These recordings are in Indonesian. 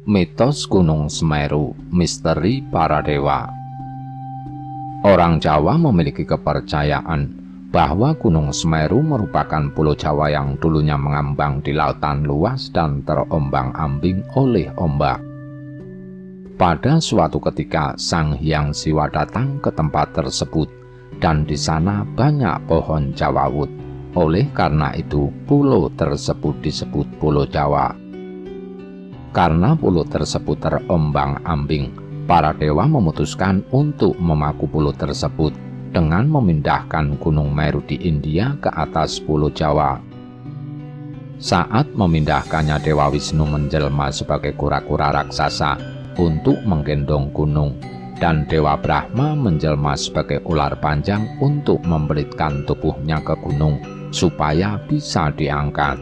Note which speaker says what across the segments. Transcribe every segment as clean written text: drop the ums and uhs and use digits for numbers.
Speaker 1: Mitos Gunung Semeru, misteri para dewa. Orang Jawa memiliki kepercayaan bahwa Gunung Semeru merupakan pulau Jawa yang dulunya mengambang di lautan luas dan terombang-ambing oleh ombak. Pada suatu ketika, Sang Hyang Siwa datang ke tempat tersebut, dan di sana banyak pohon jawawut. Oleh karena itu, pulau tersebut disebut Pulau Jawa. Karena pulau tersebut terombang-ambing, para dewa memutuskan untuk memaku pulau tersebut dengan memindahkan Gunung Meru di India ke atas Pulau Jawa. Saat memindahkannya, Dewa Wisnu menjelma sebagai kura-kura raksasa untuk menggendong gunung, dan Dewa Brahma menjelma sebagai ular panjang untuk membelitkan tubuhnya ke gunung supaya bisa diangkat.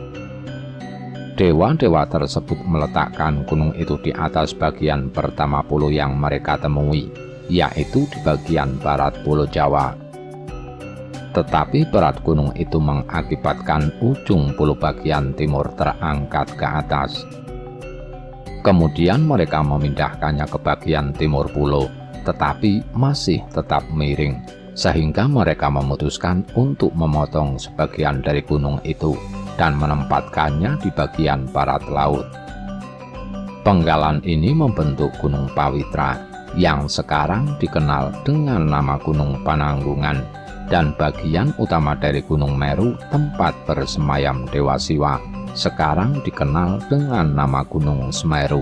Speaker 1: Dewa-dewa tersebut meletakkan gunung itu di atas bagian pertama pulau yang mereka temui, yaitu di bagian barat Pulau Jawa. Tetapi berat gunung itu mengakibatkan ujung pulau bagian timur terangkat ke atas. Kemudian mereka memindahkannya ke bagian timur pulau, tetapi masih tetap miring, sehingga mereka memutuskan untuk memotong sebagian dari gunung itu dan menempatkannya di bagian barat laut. Penggalan ini membentuk Gunung Pawitra, yang sekarang dikenal dengan nama Gunung Pananggungan, dan bagian utama dari Gunung Meru, tempat bersemayam Dewa Siwa, sekarang dikenal dengan nama Gunung Semeru.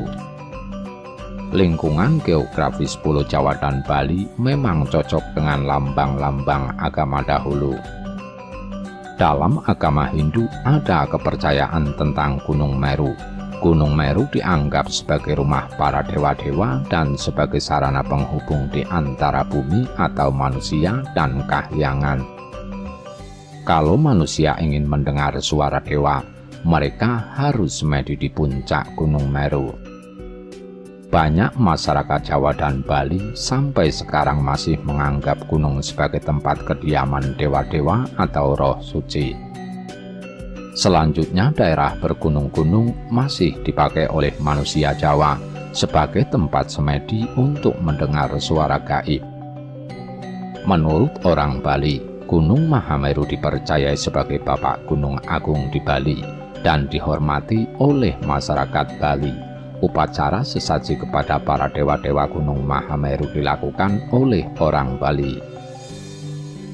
Speaker 1: Lingkungan geografis Pulau Jawa dan Bali memang cocok dengan lambang-lambang agama dahulu. Dalam agama Hindu ada kepercayaan tentang Gunung Meru. Gunung Meru dianggap sebagai rumah para dewa-dewa dan sebagai sarana penghubung di antara bumi atau manusia dan kahyangan. Kalau manusia ingin mendengar suara dewa, mereka harus semedi di puncak Gunung Meru. Banyak masyarakat Jawa dan Bali sampai sekarang masih menganggap gunung sebagai tempat kediaman dewa-dewa atau roh suci. Selanjutnya, daerah bergunung-gunung masih dipakai oleh manusia Jawa sebagai tempat semedi untuk mendengar suara gaib. Menurut orang Bali, Gunung Mahameru dipercayai sebagai Bapak Gunung Agung di Bali dan dihormati oleh masyarakat Bali. Upacara sesaji kepada para dewa-dewa Gunung Mahameru dilakukan oleh orang Bali.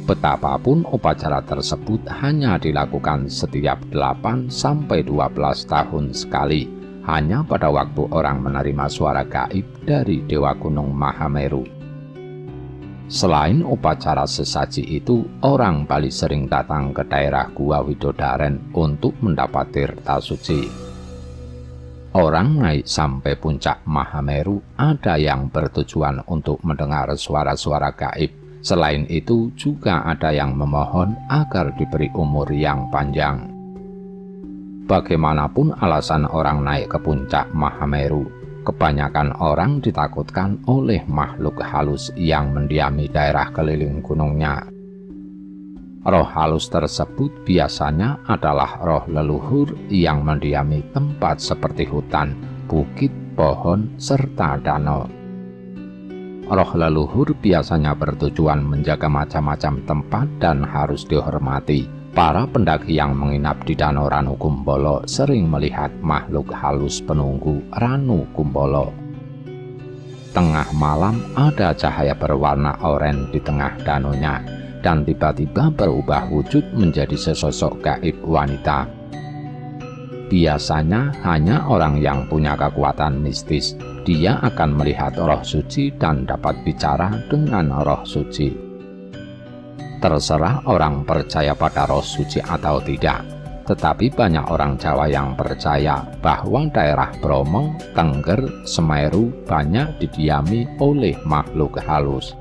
Speaker 1: Betapapun upacara tersebut hanya dilakukan setiap 8-12 tahun sekali, hanya pada waktu orang menerima suara gaib dari Dewa Gunung Mahameru. Selain upacara sesaji itu, orang Bali sering datang ke daerah Gua Widodaren untuk mendapat tirta suci. Orang naik sampai puncak Mahameru ada yang bertujuan untuk mendengar suara-suara gaib. Selain itu juga ada yang memohon agar diberi umur yang panjang. Bagaimanapun alasan orang naik ke puncak Mahameru, kebanyakan orang ditakutkan oleh makhluk halus yang mendiami daerah keliling gunungnya. Roh halus tersebut biasanya adalah roh leluhur yang mendiami tempat seperti hutan, bukit, pohon, serta danau. Roh leluhur biasanya bertujuan menjaga macam-macam tempat dan harus dihormati. Para pendaki yang menginap di Danau Ranu Kumbolo sering melihat makhluk halus penunggu Ranu Kumbolo. Tengah malam ada cahaya berwarna oranye di tengah danaunya, dan tiba-tiba berubah wujud menjadi sesosok gaib wanita. Biasanya hanya orang yang punya kekuatan mistis, dia akan melihat roh suci dan dapat bicara dengan roh suci. Terserah orang percaya pada roh suci atau tidak, tetapi banyak orang Jawa yang percaya bahwa daerah Bromo, Tengger, Semeru banyak didiami oleh makhluk halus.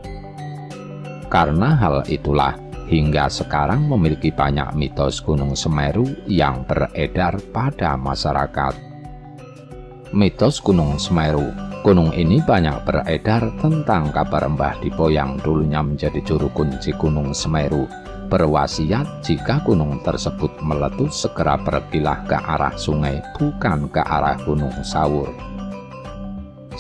Speaker 1: Karena hal itulah, hingga sekarang memiliki banyak mitos Gunung Semeru yang beredar pada masyarakat. Mitos Gunung Semeru. Gunung ini banyak beredar tentang kabar Mbah Dipo yang dulunya menjadi juru kunci Gunung Semeru, berwasiat jika gunung tersebut meletus segera pergilah ke arah sungai, bukan ke arah Gunung Sawur.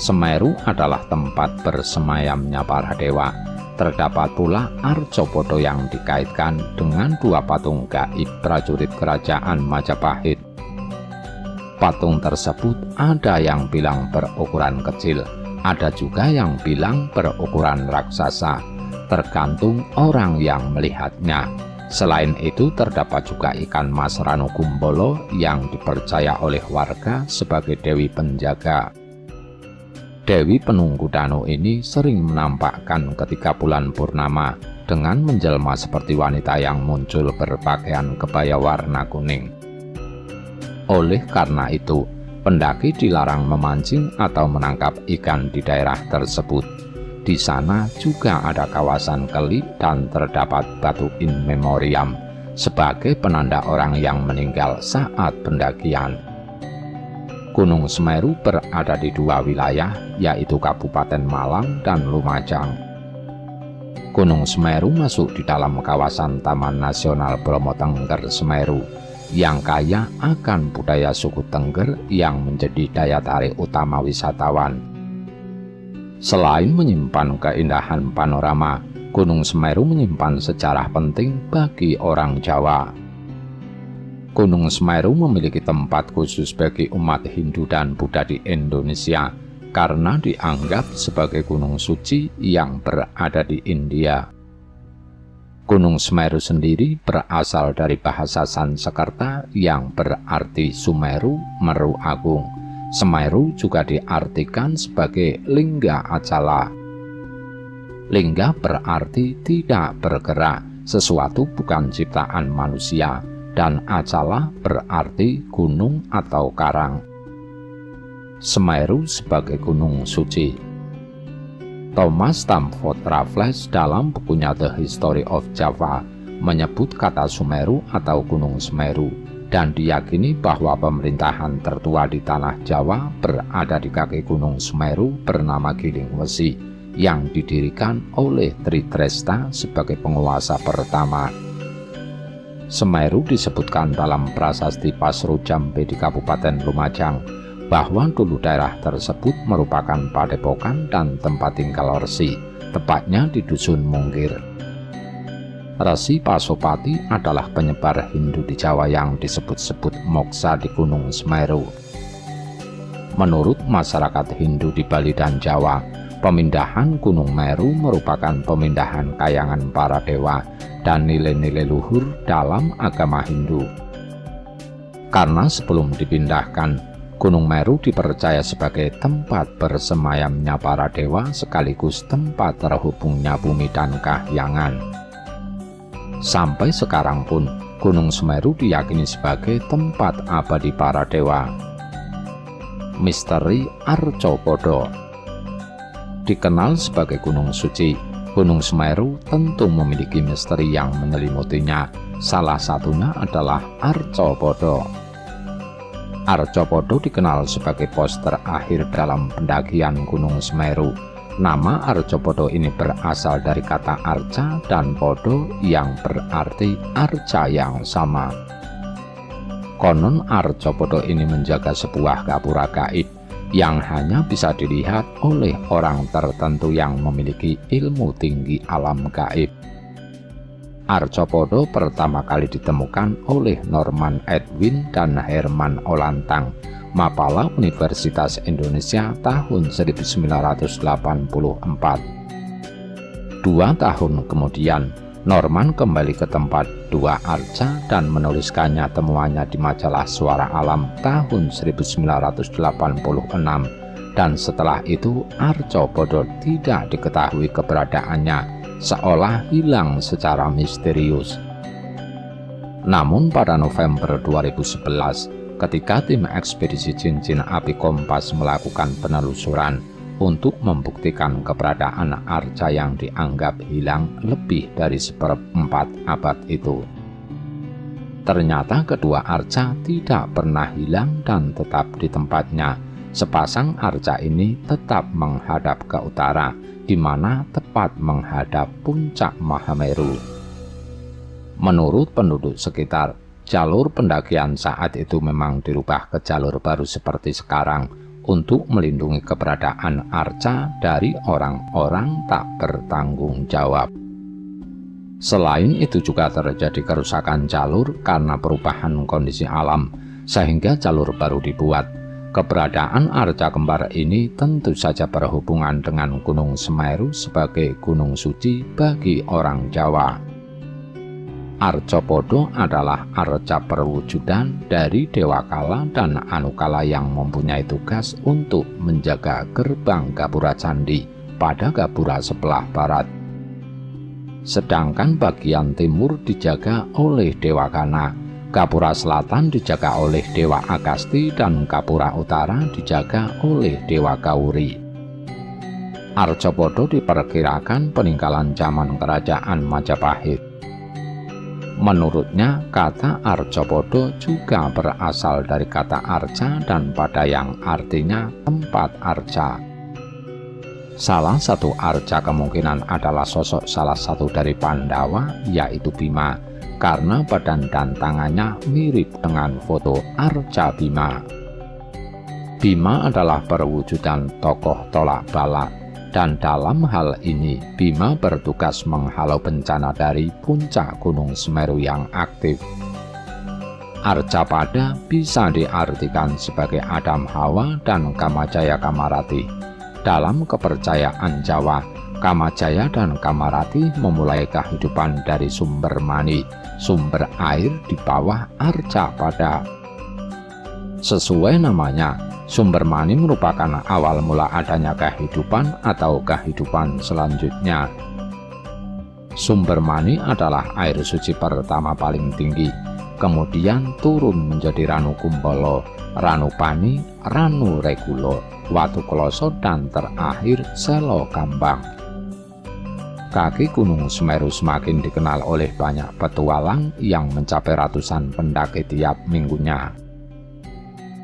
Speaker 1: Semeru adalah tempat bersemayamnya para dewa. Terdapat pula Arjopodo yang dikaitkan dengan dua patung gaib prajurit kerajaan Majapahit. Patung tersebut ada yang bilang berukuran kecil, ada juga yang bilang berukuran raksasa, tergantung orang yang melihatnya. Selain itu terdapat juga ikan mas Ranukumbolo yang dipercaya oleh warga sebagai dewi penjaga. Dewi penunggu danau ini sering menampakkan ketika bulan purnama dengan menjelma seperti wanita yang muncul berpakaian kebaya warna kuning. Oleh karena itu, pendaki dilarang memancing atau menangkap ikan di daerah tersebut. Di sana juga ada kawasan keli dan terdapat batu in memoriam sebagai penanda orang yang meninggal saat pendakian. Gunung Semeru berada di dua wilayah, yaitu Kabupaten Malang dan Lumajang. Gunung Semeru masuk di dalam kawasan Taman Nasional Bromo Tengger Semeru yang kaya akan budaya suku Tengger yang menjadi daya tarik utama wisatawan. Selain menyimpan keindahan panorama, Gunung Semeru menyimpan sejarah penting bagi orang Jawa. Gunung Semeru memiliki tempat khusus bagi umat Hindu dan Buddha di Indonesia karena dianggap sebagai gunung suci yang berada di India. Gunung Semeru sendiri berasal dari bahasa Sanskerta yang berarti Sumeru, Meru Agung. Semeru juga diartikan sebagai Lingga Acala. Lingga berarti tidak bergerak, sesuatu bukan ciptaan manusia. Dan Acala berarti gunung atau karang. Semeru sebagai gunung suci. Thomas Stamford Raffles dalam bukunya The History of Java menyebut kata Sumeru atau Gunung Semeru dan diyakini bahwa pemerintahan tertua di tanah Jawa berada di kaki Gunung Semeru bernama Giling Wesi yang didirikan oleh Tritresta sebagai penguasa pertama. Semeru disebutkan dalam prasasti Pasru Jambe di Kabupaten Lumajang bahwa dulu daerah tersebut merupakan padepokan dan tempat tinggal resi, tepatnya di Dusun Mungkir. Resi Pasopati adalah penyebar Hindu di Jawa yang disebut-sebut moksa di Gunung Semeru. Menurut masyarakat Hindu di Bali dan Jawa, pemindahan Gunung Meru merupakan pemindahan kayangan para dewa dan nilai-nilai luhur dalam agama Hindu. Karena sebelum dipindahkan, Gunung Meru dipercaya sebagai tempat bersemayamnya para dewa sekaligus tempat terhubungnya bumi dan kahyangan. Sampai sekarang pun, Gunung Semeru diyakini sebagai tempat abadi para dewa. Misteri Arjopodo dikenal sebagai gunung suci. Gunung Semeru tentu memiliki misteri yang menyelimutinya. Salah satunya adalah Arjopodo. Arjopodo dikenal sebagai pos terakhir dalam pendakian Gunung Semeru. Nama Arjopodo ini berasal dari kata arca dan podo yang berarti arca yang sama. Konon Arjopodo ini menjaga sebuah gapura gaib yang hanya bisa dilihat oleh orang tertentu yang memiliki ilmu tinggi alam gaib. Arjopodo pertama kali ditemukan oleh Norman Edwin dan Herman Olantang, Mapala Universitas Indonesia tahun 1984. 2 tahun kemudian, Norman kembali ke tempat dua arca dan menuliskannya temuannya di majalah Suara Alam tahun 1986, dan setelah itu Arjopodo tidak diketahui keberadaannya, seolah hilang secara misterius. Namun pada November 2011, ketika tim ekspedisi Cincin Api Kompas melakukan penelusuran untuk membuktikan keberadaan arca yang dianggap hilang lebih dari 1/4 abad itu. Ternyata kedua arca tidak pernah hilang dan tetap di tempatnya. Sepasang arca ini tetap menghadap ke utara, di mana tepat menghadap puncak Mahameru. Menurut penduduk sekitar, jalur pendakian saat itu memang dirubah ke jalur baru seperti sekarang, untuk melindungi keberadaan arca dari orang-orang tak bertanggung jawab. Selain itu juga terjadi kerusakan jalur karena perubahan kondisi alam, sehingga jalur baru dibuat. Keberadaan arca kembar ini tentu saja berhubungan dengan Gunung Semeru sebagai gunung suci bagi orang Jawa. Arjopodo adalah arca perwujudan dari Dewa Kala dan Anukala yang mempunyai tugas untuk menjaga gerbang Gapura Candi pada Gapura sebelah barat. Sedangkan bagian timur dijaga oleh Dewa Gana, Gapura Selatan dijaga oleh Dewa Agasti, dan Gapura Utara dijaga oleh Dewa Gauri. Arjopodo diperkirakan peninggalan zaman kerajaan Majapahit. Menurutnya, kata Arjopodo juga berasal dari kata arca dan pada yang artinya tempat arca. Salah satu arca kemungkinan adalah sosok salah satu dari Pandawa, yaitu Bima, karena badan dan tangannya mirip dengan foto arca Bima. Bima adalah perwujudan tokoh tolak bala, dan dalam hal ini Bima bertugas menghalau bencana dari puncak Gunung Semeru yang aktif. Arcapada bisa diartikan sebagai Adam Hawa dan Kamajaya Kamarati. Dalam kepercayaan Jawa, Kamajaya dan Kamarati memulai kehidupan dari sumber mani, sumber air di bawah Arcapada. Sesuai namanya, sumber mani merupakan awal mula adanya kehidupan atau kehidupan selanjutnya. Sumber mani adalah air suci pertama paling tinggi, kemudian turun menjadi Ranu Kumbolo, Ranu Pani, Ranu Regulo, Watu Kloso, dan terakhir Selo Kambang. Kaki Gunung Semeru semakin dikenal oleh banyak petualang yang mencapai ratusan pendaki tiap minggunya.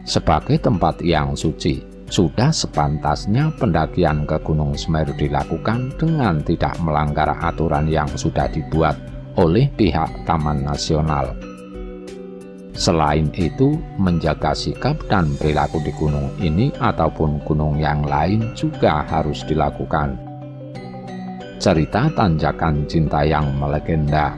Speaker 1: Sebagai tempat yang suci, sudah sepantasnya pendakian ke Gunung Semeru dilakukan dengan tidak melanggar aturan yang sudah dibuat oleh pihak Taman Nasional. Selain itu, menjaga sikap dan perilaku di gunung ini ataupun gunung yang lain juga harus dilakukan. Cerita tanjakan cinta yang melegenda.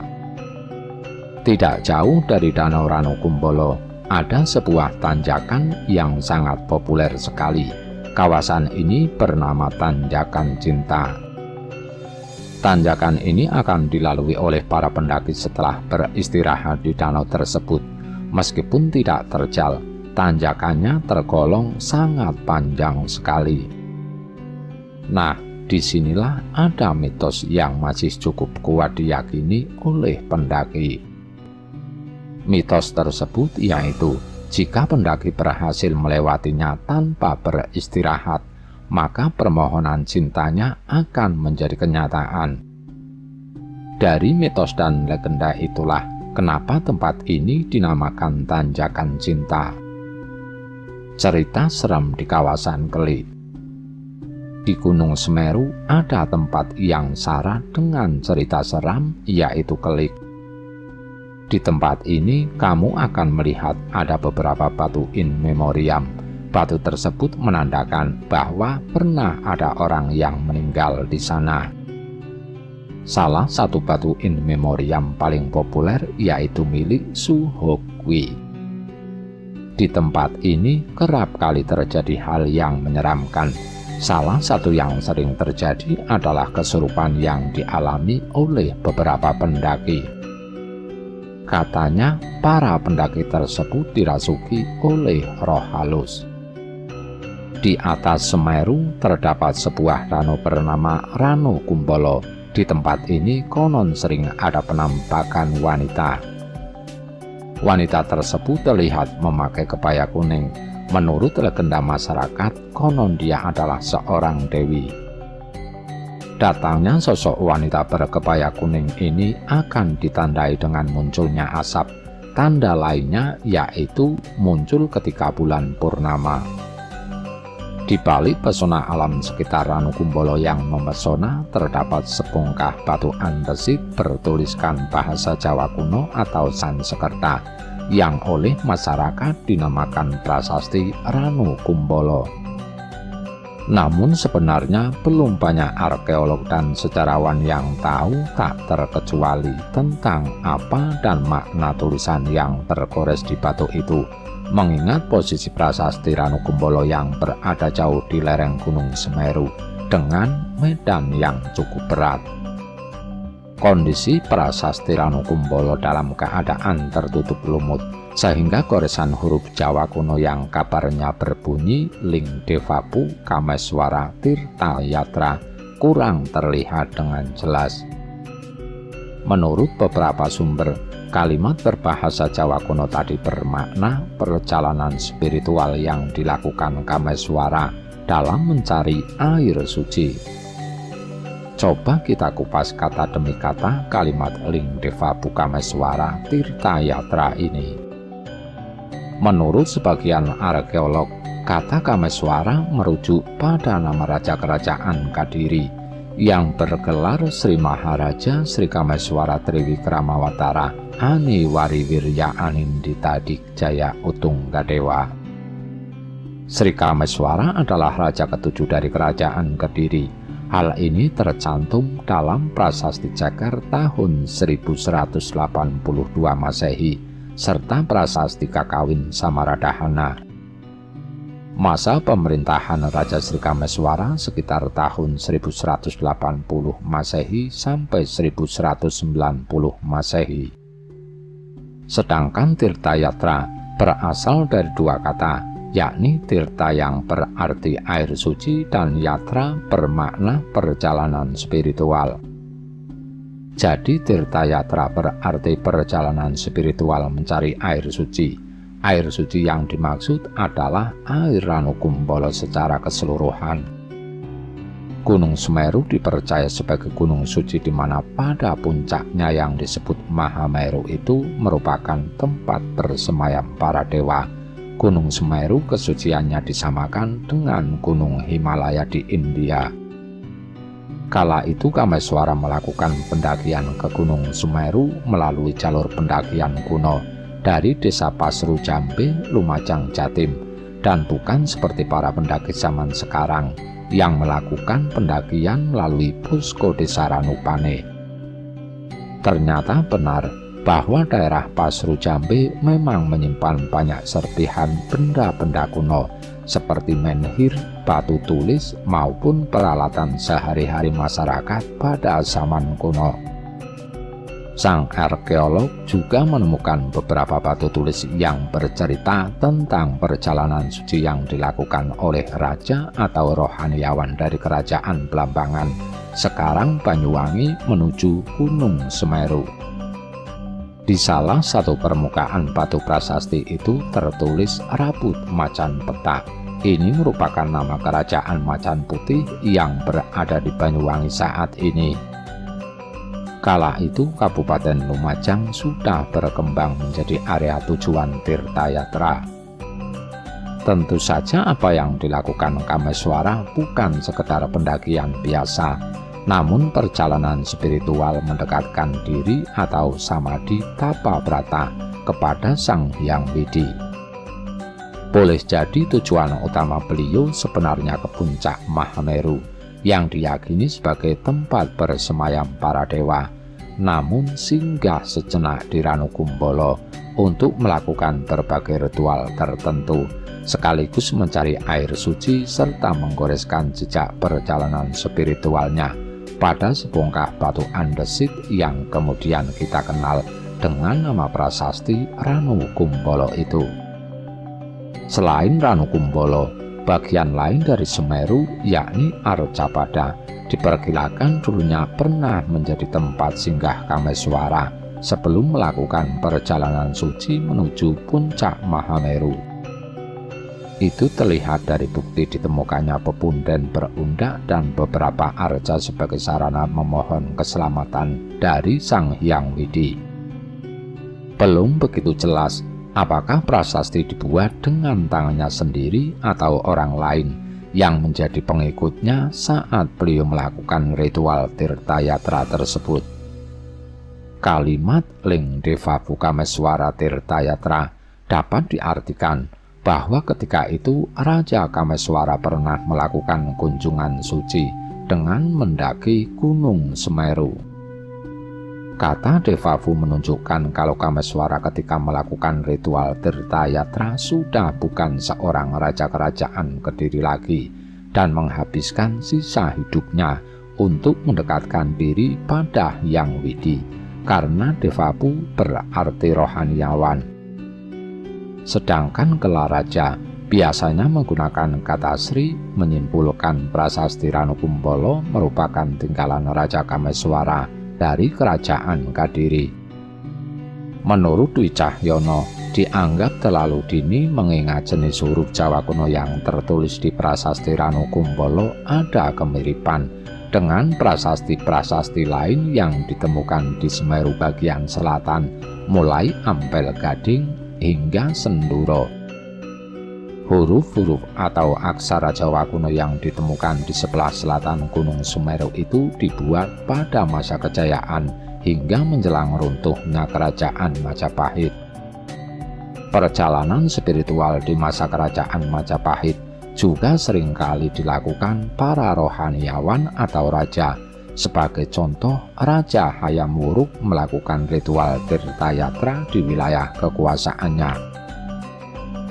Speaker 1: Tidak jauh dari Danau Ranu Kumbolo, ada sebuah tanjakan yang sangat populer sekali. Kawasan ini bernama Tanjakan Cinta. Tanjakan ini akan dilalui oleh para pendaki setelah beristirahat di danau tersebut. Meskipun tidak terjal, tanjakannya tergolong sangat panjang sekali. Nah, disinilah ada mitos yang masih cukup kuat diyakini oleh pendaki. Mitos tersebut yaitu, jika pendaki berhasil melewatinya tanpa beristirahat, maka permohonan cintanya akan menjadi kenyataan. Dari mitos dan legenda itulah kenapa tempat ini dinamakan Tanjakan Cinta. Cerita seram di kawasan Keli. Di Gunung Semeru ada tempat yang syarat dengan cerita seram, yaitu Kelik. Di tempat ini kamu akan melihat ada beberapa batu in memoriam. Batu tersebut menandakan bahwa pernah ada orang yang meninggal di sana. Salah satu batu in memoriam paling populer yaitu milik Suhokwi. Di tempat ini kerap kali terjadi hal yang menyeramkan. Salah satu yang sering terjadi adalah kesurupan yang dialami oleh beberapa pendaki. Katanya para pendaki tersebut dirasuki oleh roh halus. Di atas Semeru terdapat sebuah danau bernama Ranu Kumbolo. Di tempat ini konon sering ada penampakan wanita. Wanita tersebut terlihat memakai kebaya kuning. Menurut legenda masyarakat, konon dia adalah seorang dewi. Datangnya sosok wanita berkebaya kuning ini akan ditandai dengan munculnya asap. Tanda lainnya yaitu muncul ketika bulan purnama. Di balik pesona alam sekitar Ranu Kumbolo yang memesona, terdapat sebongkah batu andesit bertuliskan bahasa Jawa kuno atau Sansekerta, yang oleh masyarakat dinamakan prasasti Ranu Kumbolo. Namun sebenarnya belum banyak arkeolog dan sejarawan yang tahu, tak terkecuali tentang apa dan makna tulisan yang tergores di batu itu, mengingat posisi prasasti Ranukumbolo yang berada jauh di lereng Gunung Semeru dengan medan yang cukup berat. Kondisi prasasti Ranukumbolo dalam keadaan tertutup lumut, sehingga goresan huruf Jawa kuno yang kabarnya berbunyi Ling Devapu Kameswara Tirta Yatra kurang terlihat dengan jelas. Menurut beberapa sumber, kalimat berbahasa Jawa kuno tadi bermakna perjalanan spiritual yang dilakukan Kameswara dalam mencari air suci. Coba kita kupas kata demi kata kalimat Ling Devapu Kameswara Tirta Yatra ini. Menurut sebagian arkeolog, kata Kameswara merujuk pada nama raja kerajaan Kadiri yang bergelar Sri Maharaja Sri Kameswara Triwikramawatara Ani Wariwirya Anindita Dikjaya Utunggadewa. Sri Kameswara adalah raja ketujuh dari kerajaan Kediri. Hal ini tercantum dalam Prasasti Ceker tahun 1182 Masehi serta Prasasti Kakawin Samaradahana. Masa pemerintahan Raja Sri Kameswara sekitar tahun 1180 Masehi sampai 1190 Masehi. Sedangkan Tirta Yatra berasal dari dua kata, yakni tirta yang berarti air suci dan yatra bermakna perjalanan spiritual. Jadi tirta yatra berarti perjalanan spiritual mencari air suci. Air suci yang dimaksud adalah air Ranukumbolo secara keseluruhan. Gunung Semeru dipercaya sebagai gunung suci di mana pada puncaknya yang disebut Mahameru itu merupakan tempat bersemayam para dewa. Gunung Semeru kesuciannya disamakan dengan Gunung Himalaya di India. Kala itu Kameswara melakukan pendakian ke Gunung Semeru melalui jalur pendakian kuno dari desa Pasru Jambe, Lumajang, Jatim, dan bukan seperti para pendaki zaman sekarang yang melakukan pendakian melalui posko desa Ranupane. Ternyata benar bahwa daerah Pasru Jambe memang menyimpan banyak serpihan benda-benda kuno seperti menhir, batu tulis, maupun peralatan sehari-hari masyarakat pada zaman kuno. Sang arkeolog juga menemukan beberapa batu tulis yang bercerita tentang perjalanan suci yang dilakukan oleh raja atau rohaniawan dari kerajaan Blambangan, sekarang Banyuwangi, menuju Gunung Semeru. Di salah satu permukaan batu prasasti itu tertulis Rabut Macan Petak. Ini merupakan nama kerajaan Macan Putih yang berada di Banyuwangi saat ini. Kala itu Kabupaten Lumajang sudah berkembang menjadi area tujuan tirta yatra. Tentu saja apa yang dilakukan Kameswara bukan sekedar pendakian biasa, namun perjalanan spiritual mendekatkan diri atau samadhi tapa brata kepada Sang Hyang Widi. Boleh jadi tujuan utama beliau sebenarnya ke puncak Mahameru yang diyakini sebagai tempat bersemayam para dewa, namun singgah sejenak di Ranukumbolo untuk melakukan berbagai ritual tertentu, sekaligus mencari air suci serta menggoreskan jejak perjalanan spiritualnya pada sebongkah batu andesit yang kemudian kita kenal dengan nama prasasti Ranukumbolo itu. Selain Ranukumbolo, bagian lain dari Semeru yakni Arcapada diperkirakan dulunya pernah menjadi tempat singgah Kameswara sebelum melakukan perjalanan suci menuju puncak Mahameru. Itu terlihat dari bukti ditemukannya pepunden berundak dan beberapa arca sebagai sarana memohon keselamatan dari Sang Hyang Widi. Belum begitu jelas apakah prasasti dibuat dengan tangannya sendiri atau orang lain yang menjadi pengikutnya saat beliau melakukan ritual tirta yatra tersebut. Kalimat Ling Devapu Kameswara Tirta Yatra dapat diartikan bahwa ketika itu Raja Kameswara pernah melakukan kunjungan suci dengan mendaki Gunung Semeru. Kata Devavu menunjukkan kalau Kameswara ketika melakukan ritual Tirtayatra sudah bukan seorang raja kerajaan Kediri lagi dan menghabiskan sisa hidupnya untuk mendekatkan diri pada Hyang Widi, karena Devavu berarti rohaniawan. Sedangkan Kelaraja biasanya menggunakan kata Sri menyimpulkan prasasti Ranukumbolo merupakan tinggalan Raja Kameswara dari kerajaan Kadiri. Menurut Dwi Cahyono, dianggap terlalu dini mengingat jenis huruf Jawa kuno yang tertulis di prasasti Ranukumbolo ada kemiripan dengan prasasti-prasasti lain yang ditemukan di Semeru bagian selatan, mulai Ampel Gading hingga Senduro. Huruf-huruf atau aksara Jawa kuno yang ditemukan di sebelah selatan Gunung Semeru itu dibuat pada masa kejayaan hingga menjelang runtuhnya kerajaan Majapahit. Perjalanan spiritual di masa kerajaan Majapahit juga seringkali dilakukan para rohaniawan atau raja. Sebagai contoh, Raja Hayam Wuruk melakukan ritual Tirtayatra di wilayah kekuasaannya.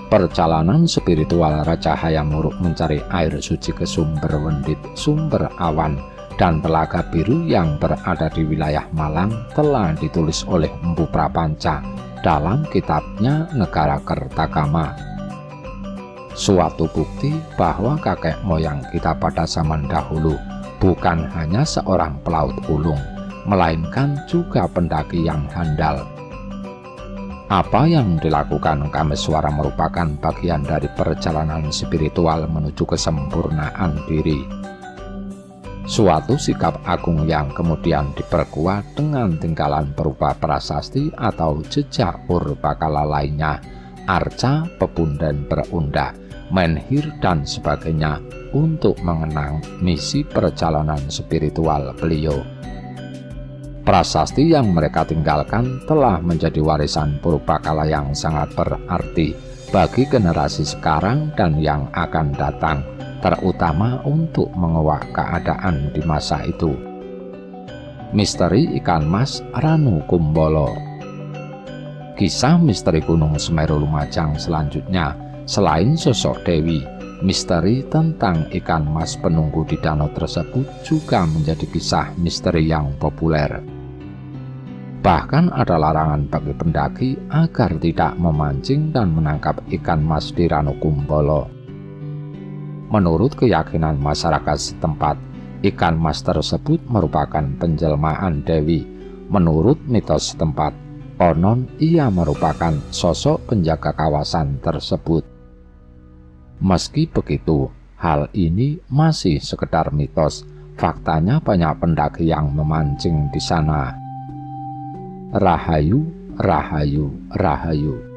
Speaker 1: Perjalanan spiritual Raja Hayam Wuruk mencari air suci ke sumber Wendit, sumber awan, dan Telaga Biru yang berada di wilayah Malang telah ditulis oleh Empu Prapanca dalam kitabnya Negara Kertagama. Suatu bukti bahwa kakek moyang kita pada zaman dahulu bukan hanya seorang pelaut ulung, melainkan juga pendaki yang handal. Apa yang dilakukan Kameswara merupakan bagian dari perjalanan spiritual menuju kesempurnaan diri. Suatu sikap agung yang kemudian diperkuat dengan tinggalan berupa prasasti atau jejak purbakala lainnya, arca, pepunden berunda, menhir, dan sebagainya untuk mengenang misi perjalanan spiritual beliau. Prasasti yang mereka tinggalkan telah menjadi warisan purbakala yang sangat berarti bagi generasi sekarang dan yang akan datang, terutama untuk mengubah keadaan di masa itu. Misteri ikan mas Ranukumbolo. Kisah misteri Gunung Semeru Lumajang selanjutnya, selain sosok Dewi, misteri tentang ikan mas penunggu di danau tersebut juga menjadi kisah misteri yang populer. Bahkan ada larangan bagi pendaki agar tidak memancing dan menangkap ikan mas di Ranukumbolo. Menurut keyakinan masyarakat setempat, ikan mas tersebut merupakan penjelmaan Dewi. Menurut mitos setempat, konon ia merupakan sosok penjaga kawasan tersebut. Meski begitu, hal ini masih sekedar mitos. Faktanya banyak pendaki yang memancing di sana. Rahayu, Rahayu, Rahayu.